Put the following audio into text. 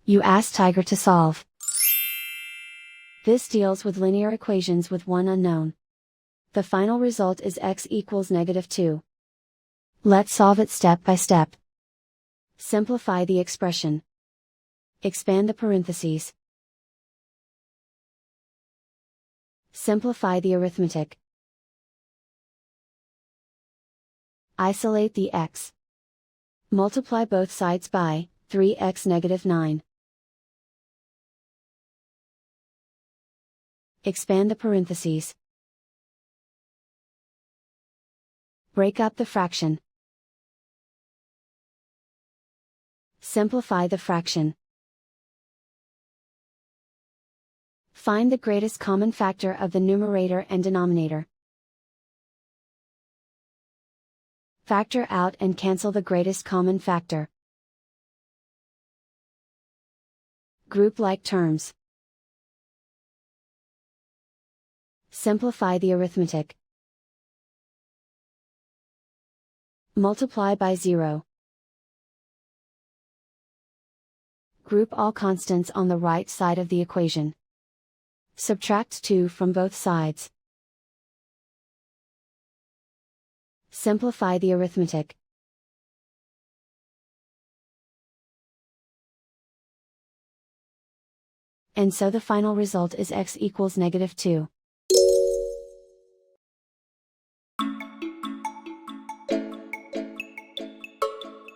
You ask Tiger to solve. This deals with linear equations with one unknown. The final result is x equals -2. Let's solve it step by step. Simplify the expression. Expand the parentheses. Simplify the arithmetic. Isolate the x. Multiply both sides by 3x -9. Expand the parentheses. Break up the fraction. Simplify the fraction. Find the greatest common factor of the numerator and denominator. Factor out and cancel the greatest common factor. Group like terms. Simplify the arithmetic. Multiply by 0. Group all constants on the right side of the equation. Subtract 2 from both sides. Simplify the arithmetic. And so the final result is x equals -2.